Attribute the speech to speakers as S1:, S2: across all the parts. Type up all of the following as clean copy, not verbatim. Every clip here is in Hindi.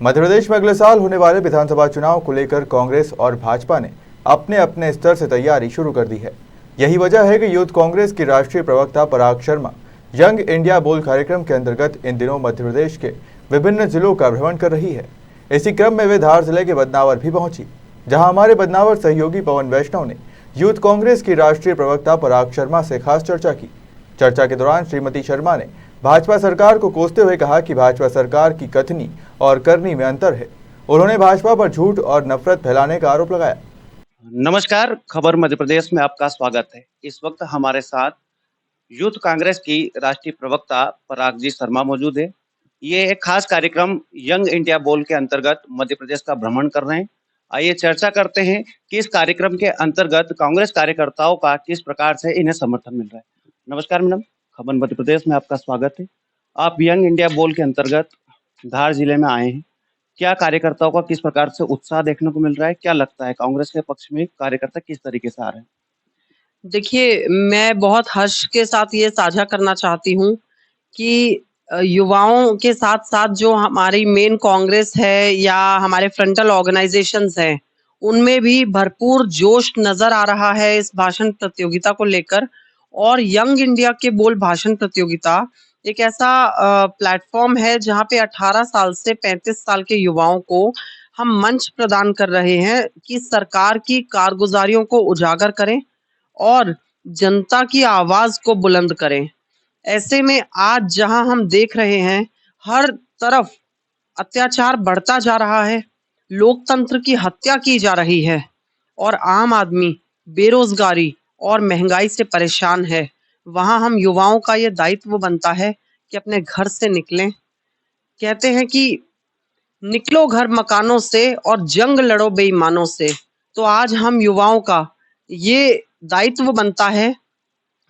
S1: मध्य प्रदेश में अगले साल होने वाले विधानसभा चुनाव को लेकर कांग्रेस और भाजपा ने अपने अपने स्तर से तैयारी शुरू कर दी है। यही वजह है कि यूथ कांग्रेस की राष्ट्रीय प्रवक्ता पराग शर्मा यंग इंडिया बोल कार्यक्रम के अंतर्गत इन दिनों मध्य प्रदेश के विभिन्न जिलों का भ्रमण कर रही है। इसी क्रम में वे धार जिले के बदनावर भी पहुंची, जहां हमारे बदनावर सहयोगी पवन वैष्णव ने यूथ कांग्रेस की राष्ट्रीय प्रवक्ता पराग शर्मा से खास चर्चा की। चर्चा के दौरान श्रीमती शर्मा ने भाजपा सरकार को कोसते हुए कहा कि भाजपा सरकार की कथनी और करनी में अंतर है। उन्होंने भाजपा पर झूठ और नफरत फैलाने का आरोप लगाया।
S2: नमस्कार, खबर मध्य प्रदेश में आपका स्वागत है। इस वक्त हमारे साथ यूथ कांग्रेस की राष्ट्रीय प्रवक्ता पराग जी शर्मा मौजूद है। ये एक खास कार्यक्रम यंग इंडिया बोल के अंतर्गत मध्य प्रदेश का भ्रमण कर रहे हैं। आइए चर्चा करते हैं कि इस कार्यक्रम के अंतर्गत कांग्रेस कार्यकर्ताओं का किस प्रकार से इन्हें समर्थन मिल रहा है। नमस्कार मैडम, खबर मध्य प्रदेश में आपका स्वागत है। आप यंग इंडिया बोल के अंतर्गत धार जिले में आए हैं। क्या कार्यकर्ताओं का किस प्रकार से उत्साह देखने को मिल रहा है? क्या लगता है कांग्रेस के पक्ष में कार्यकर्ता किस तरीके से आ रहे हैं?
S3: देखिए, मैं बहुत हर्ष के साथ ये साझा करना चाहती हूँ कि युवाओं के साथ-साथ जो हमारी मेन कांग्रेस है या हमारे फ्रंटल ऑर्गेनाइजेशंस हैं, उनमें भी भरपूर जोश नज़र आ रहा है इस भाषण प्रतियोगिता को लेकर। और यंग इंडिया के बोल भाषण प्रतियोगिता एक ऐसा प्लेटफ़ॉर्म है जहाँ पे 18 साल से 35 साल के युवाओं को हम मंच प्रदान कर रहे हैं कि सरकार की कारगुज़ारियों को उजागर करें और जनता की आवाज़ को बुलंद करें। ऐसे में आज जहां हम देख रहे हैं, हर तरफ अत्याचार बढ़ता जा रहा है, लोकतंत्र की हत्या की जा रही है और आम आदमी बेरोजगारी और महंगाई से परेशान है। वहां हम युवाओं का ये दायित्व बनता है कि अपने घर से निकलें। कहते हैं कि निकलो घर मकानों से और जंग लड़ो बेईमानों से। तो आज हम युवाओं का ये दायित्व बनता है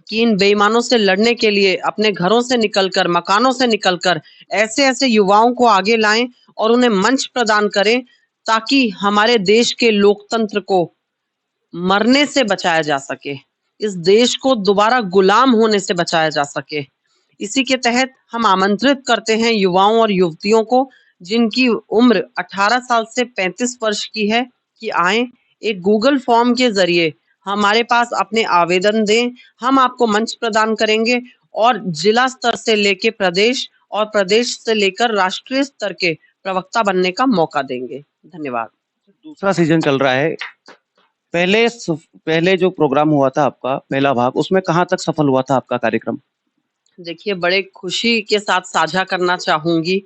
S3: कि इन बेईमानों से लड़ने के लिए अपने घरों से निकलकर, मकानों से निकलकर ऐसे-ऐसे युवाओं को आगे लाएं और उन्हें मंच प्रदान करें ताकि हमारे देश के लोकतंत्र को मरने से बचाया जा सके, इस देश को दोबारा गुलाम होने से बचाया जा सके। इसी के तहत हम आमंत्रित करते हैं युवाओं और युवतियों को जिनकी उम्र 18 साल से 35 वर्ष की है कि आएं, एक गूगल फॉर्म के जरिए हमारे पास अपने आवेदन दें। हम आपको मंच प्रदान करेंगे और जिला स्तर से लेके प्रदेश और प्रदेश से लेकर राष्ट्रीय स्तर के प्रवक्ता बनने का मौका देंगे। धन्यवाद।
S2: दूसरा सीजन चल रहा है। पहले जो प्रोग्राम हुआ था आपका पहला भाग, उसमें कहाँ तक सफल हुआ था आपका कार्यक्रम?
S3: देखिए, बड़े खुशी के साथ साझा करना चाहूंगी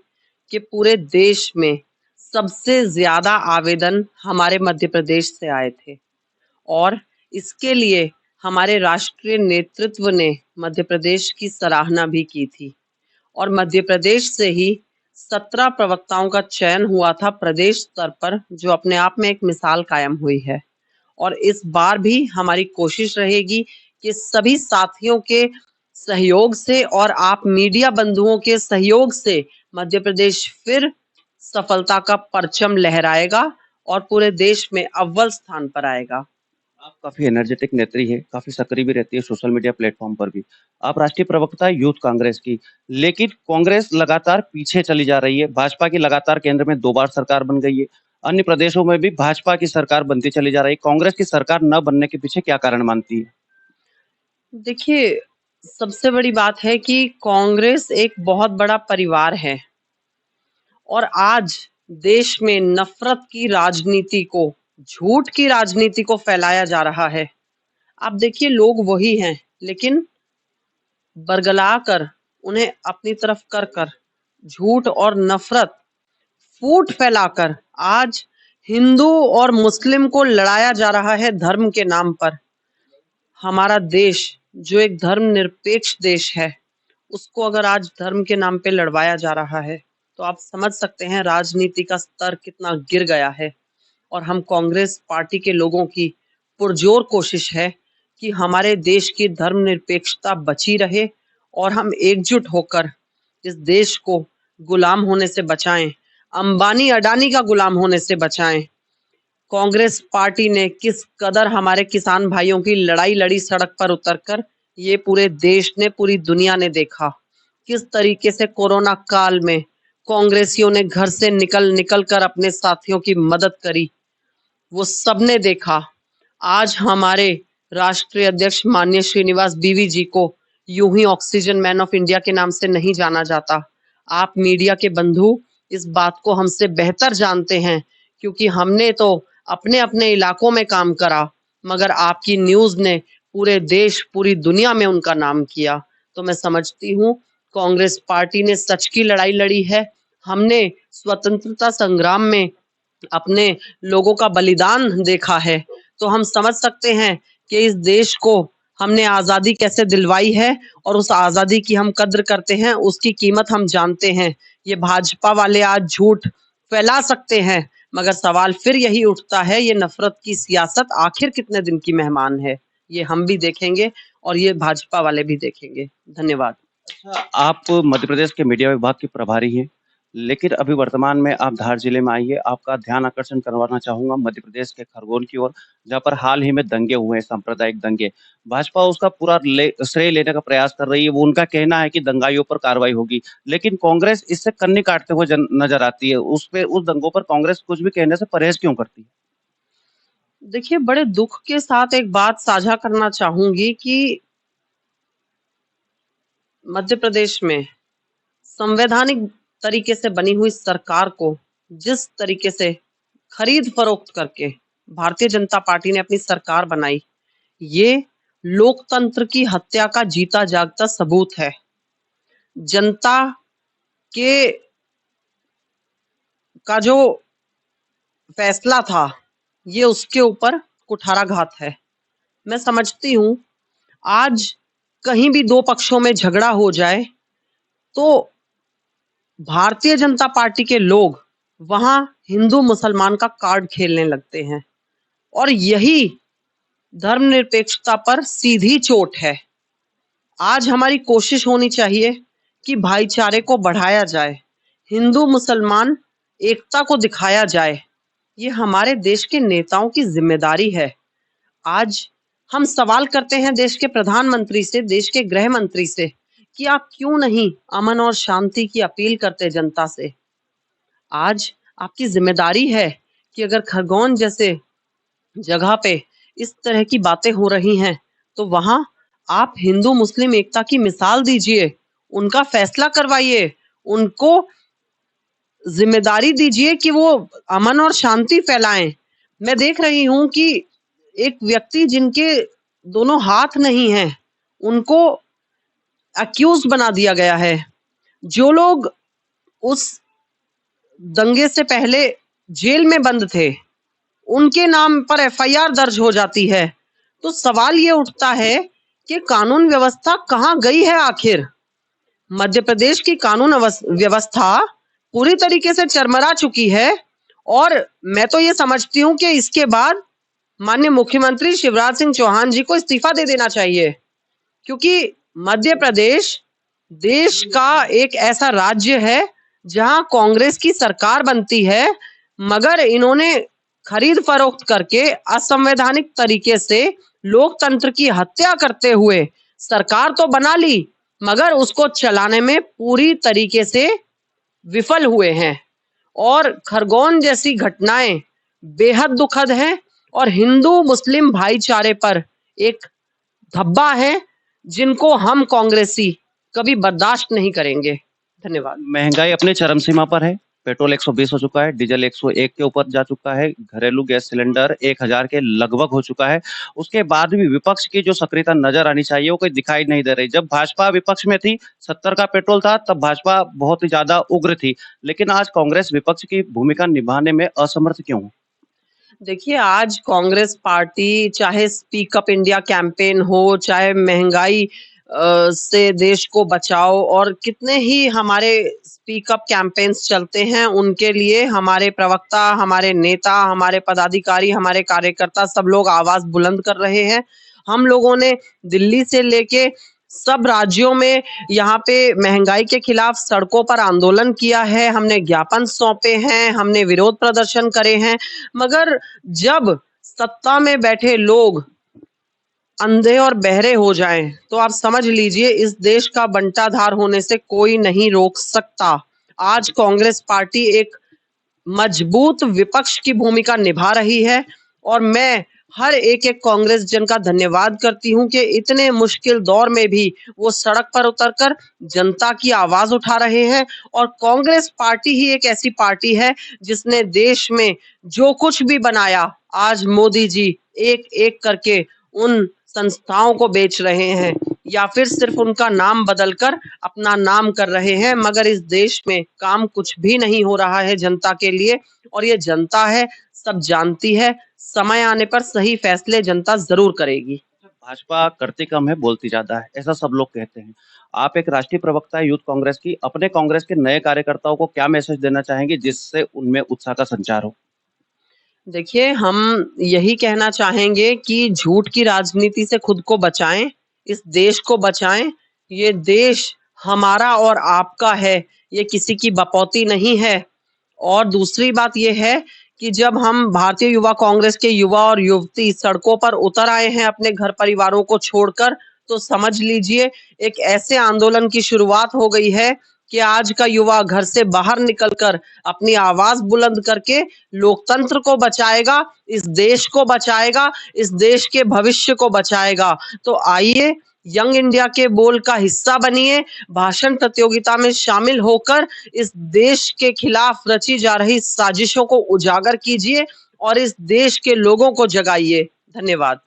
S3: कि पूरे देश में सबसे ज्यादा आवेदन हमारे मध्य प्रदेश से आए थे और इसके लिए हमारे राष्ट्रीय नेतृत्व ने मध्य प्रदेश की सराहना भी की थी और मध्य प्रदेश से ही 17 प्रवक्ताओं का चयन हुआ था प्रदेश स्तर पर, जो अपने आप में एक मिसाल कायम हुई है। और इस बार भी हमारी कोशिश रहेगी कि सभी साथियों के सहयोग से और आप मीडिया बंधुओं के सहयोग से मध्य प्रदेश फिर सफलता का परचम लहराएगा और पूरे देश में अव्वल स्थान पर आएगा।
S2: आप काफी एनर्जेटिक नेत्री है, काफी सक्रिय भी रहती है सोशल मीडिया प्लेटफॉर्म पर भी। आप राष्ट्रीय प्रवक्ता यूथ कांग्रेस की, लेकिन कांग्रेस लगातार पीछे चली जा रही है। भाजपा की लगातार केंद्र में 2 बार सरकार बन गई है। अन्य प्रदेशों में भी भाजपा की सरकार बनती चली जा रही है। कांग्रेस की सरकार न बनने के पीछे क्या कारण मानती है?
S3: देखिए, सबसे बड़ी बात है कि कांग्रेस एक बहुत बड़ा परिवार है और आज देश में नफरत की राजनीति को, झूठ की राजनीति को फैलाया जा रहा है। आप देखिए, लोग वही हैं, लेकिन बरगला कर उन्हें अपनी तरफ कर झूठ और नफरत फूट फैलाकर आज हिंदू और मुस्लिम को लड़ाया जा रहा है धर्म के नाम पर। हमारा देश जो एक धर्मनिरपेक्ष देश है, उसको अगर आज धर्म के नाम पे लड़वाया जा रहा है तो आप समझ सकते हैं राजनीति का स्तर कितना गिर गया है। और हम कांग्रेस पार्टी के लोगों की पुरजोर कोशिश है कि हमारे देश की धर्मनिरपेक्षता बची रहे और हम एकजुट होकर इस देश को गुलाम होने से बचाएं, अंबानी अडानी का गुलाम होने से बचाएं। कांग्रेस पार्टी ने किस कदर हमारे किसान भाइयों की लड़ाई लड़ी सड़क पर उतरकर, ये पूरे देश ने, पूरी दुनिया ने देखा किस तरीके से कोरोना काल में कांग्रेसियों ने घर से निकल निकल कर अपने साथियों की मदद करी, वो सबने देखा। आज हमारे राष्ट्रीय अध्यक्ष माननीय श्रीनिवास बीवी जी को यूं ही ऑक्सीजन मैन ऑफ इंडिया के नाम से नहीं जाना जाता। आप मीडिया के बंधु इस बात को हमसे बेहतर जानते हैं, क्योंकि हमने तो अपने अपने इलाकों में काम करा, मगर आपकी न्यूज ने पूरे देश, पूरी दुनिया में उनका नाम किया। तो मैं समझती हूँ कांग्रेस पार्टी ने सच की लड़ाई लड़ी है। हमने स्वतंत्रता संग्राम में अपने लोगों का बलिदान देखा है, तो हम समझ सकते हैं कि इस देश को हमने आजादी कैसे दिलवाई है और उस आजादी की हम कद्र करते हैं, उसकी कीमत हम जानते हैं। ये भाजपा वाले आज झूठ फैला सकते हैं, मगर सवाल फिर यही उठता है, ये नफरत की सियासत आखिर कितने दिन की मेहमान है? ये हम भी देखेंगे और ये भाजपा वाले भी देखेंगे। धन्यवाद।
S2: आप मध्य प्रदेश के मीडिया विभाग के प्रभारी हैं, लेकिन अभी वर्तमान में आप धार जिले में आई है। आपका ध्यान आकर्षण करवाना चाहूंगा मध्य प्रदेश के खरगोन की ओर, जहां पर हाल ही में दंगे हुए हैं, सांप्रदायिक दंगे। भाजपा उसका पूरा श्रेय लेने का प्रयास कर रही है। वो उनका कहना है कि दंगाइयों पर कार्रवाई होगी, लेकिन कांग्रेस इससे कन्नी काटते हुए नजर आती है। उस दंगों पर कांग्रेस कुछ भी कहने से परहेज क्यों करती है?
S3: देखिए, बड़े दुख के साथ एक बात साझा करना चाहूंगी कि मध्य प्रदेश में संवैधानिक तरीके से बनी हुई सरकार को जिस तरीके से खरीद फरोख्त करके भारतीय जनता पार्टी ने अपनी सरकार बनाई, ये लोकतंत्र की हत्या का जीता जागता सबूत है। जनता के का जो फैसला था, ये उसके ऊपर कुठाराघात है। मैं समझती हूँ आज कहीं भी दो पक्षों में झगड़ा हो जाए तो भारतीय जनता पार्टी के लोग वहां हिंदू मुसलमान का कार्ड खेलने लगते हैं, और यही धर्मनिरपेक्षता पर सीधी चोट है। आज हमारी कोशिश होनी चाहिए कि भाईचारे को बढ़ाया जाए, हिंदू मुसलमान एकता को दिखाया जाए। ये हमारे देश के नेताओं की जिम्मेदारी है। आज हम सवाल करते हैं देश के प्रधानमंत्री से, देश के गृह मंत्री से, कि आप क्यों नहीं अमन और शांति की अपील करते जनता से। आज आपकी जिम्मेदारी है कि अगर खरगोन जैसे जगह पे इस तरह की बातें हो रही हैं, तो वहां आप हिंदू मुस्लिम एकता की मिसाल दीजिए, उनका फैसला करवाइए, उनको जिम्मेदारी दीजिए कि वो अमन और शांति फैलाएं। मैं देख रही हूं कि एक व्यक्ति जिनके दोनों हाथ नहीं हैं, उनको अक्यूज बना दिया गया है। जो लोग उस दंगे से पहले जेल में बंद थे, उनके नाम पर एफआईआर दर्ज हो जाती है। तो सवाल ये उठता है कि कानून व्यवस्था कहाँ गई है आखिर? मध्य प्रदेश की कानून व्यवस्था पूरी तरीके से चरमरा चुकी है, और मैं तो ये समझती हूँ कि इसके बाद माननीय मुख्यमंत्री शिवराज सिंह चौहान जी को इस्तीफा दे देना चाहिए, क्योंकि मध्य प्रदेश देश का एक ऐसा राज्य है जहां कांग्रेस की सरकार बनती है, मगर इन्होंने खरीद फरोख्त करके असंवैधानिक तरीके से लोकतंत्र की हत्या करते हुए सरकार तो बना ली, मगर उसको चलाने में पूरी तरीके से विफल हुए हैं। और खरगोन जैसी घटनाएं बेहद दुखद हैं और हिंदू मुस्लिम भाईचारे पर एक धब्बा है, जिनको हम कांग्रेसी कभी बर्दाश्त नहीं करेंगे। धन्यवाद।
S2: महंगाई अपने चरम सीमा पर है। पेट्रोल 120 हो चुका है, डीजल 101 के ऊपर जा चुका है, घरेलू गैस सिलेंडर 1000 के लगभग हो चुका है। उसके बाद भी विपक्ष की जो सक्रियता नजर आनी चाहिए वो कोई दिखाई नहीं दे रही। जब भाजपा विपक्ष में थी, 70 का पेट्रोल था, तब भाजपा बहुत ही ज्यादा उग्र थी, लेकिन आज कांग्रेस विपक्ष की भूमिका निभाने में असमर्थ क्यों है?
S3: देखिए, आज कांग्रेस पार्टी चाहे स्पीक अप इंडिया कैंपेन हो, चाहे महंगाई से देश को बचाओ, और कितने ही हमारे स्पीक अप कैंपेन्स चलते हैं, उनके लिए हमारे प्रवक्ता, हमारे नेता, हमारे पदाधिकारी, हमारे कार्यकर्ता सब लोग आवाज बुलंद कर रहे हैं। हम लोगों ने दिल्ली से लेके सब राज्यों में यहाँ पे महंगाई के खिलाफ सड़कों पर आंदोलन किया है, हमने ज्ञापन सौंपे हैं, हमने विरोध प्रदर्शन करे हैं, मगर जब सत्ता में बैठे लोग अंधे और बहरे हो जाएं, तो आप समझ लीजिए इस देश का बंटाधार होने से कोई नहीं रोक सकता। आज कांग्रेस पार्टी एक मजबूत विपक्ष की भूमिका निभा रही है और मैं हर एक कांग्रेस जन का धन्यवाद करती हूं कि इतने मुश्किल दौर में भी वो सड़क पर उतरकर जनता की आवाज उठा रहे हैं। और कांग्रेस पार्टी ही एक ऐसी पार्टी है जिसने देश में जो कुछ भी बनाया, आज मोदी जी एक एक करके उन संस्थाओं को बेच रहे हैं या फिर सिर्फ उनका नाम बदलकर अपना नाम कर रहे हैं, मगर इस देश में काम कुछ भी नहीं हो रहा है जनता के लिए। और ये जनता है, सब जानती है, समय आने पर सही फैसले जनता जरूर करेगी।
S2: भाजपा करती कम है, बोलती ज्यादा है, ऐसा सब लोग कहते हैं। आप एक राष्ट्रीय प्रवक्ता है यूथ कांग्रेस की, अपने कांग्रेस के नए कार्यकर्ताओं को क्या मैसेज देना चाहेंगे जिससे उनमें उत्साह का संचार हो?
S3: देखिए, हम यही कहना चाहेंगे कि झूठ की राजनीति से खुद को बचाएं, इस देश को बचाएं। ये देश हमारा और आपका है, ये किसी की बपौती नहीं है। और दूसरी बात ये है कि जब हम भारतीय युवा कांग्रेस के युवा और युवती सड़कों पर उतर आए हैं अपने घर परिवारों को छोड़कर, तो समझ लीजिए एक ऐसे आंदोलन की शुरुआत हो गई है कि आज का युवा घर से बाहर निकलकर अपनी आवाज बुलंद करके लोकतंत्र को बचाएगा, इस देश को बचाएगा, इस देश के भविष्य को बचाएगा। तो आइए, यंग इंडिया के बोल का हिस्सा बनिए, भाषण प्रतियोगिता में शामिल होकर इस देश के खिलाफ रची जा रही साजिशों को उजागर कीजिए और इस देश के लोगों को जगाइए। धन्यवाद।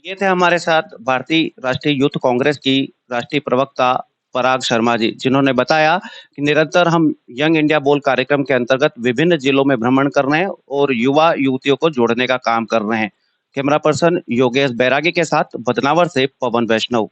S2: ये थे हमारे साथ भारतीय राष्ट्रीय यूथ कांग्रेस की राष्ट्रीय प्रवक्ता पराग शर्मा जी, जिन्होंने बताया कि निरंतर हम यंग इंडिया बोल कार्यक्रम के अंतर्गत विभिन्न जिलों में भ्रमण कर रहे हैं और युवा युवतियों को जोड़ने का काम कर रहे हैं। कैमरा पर्सन योगेश बैरागी के साथ बदनावर से पवन वैष्णव।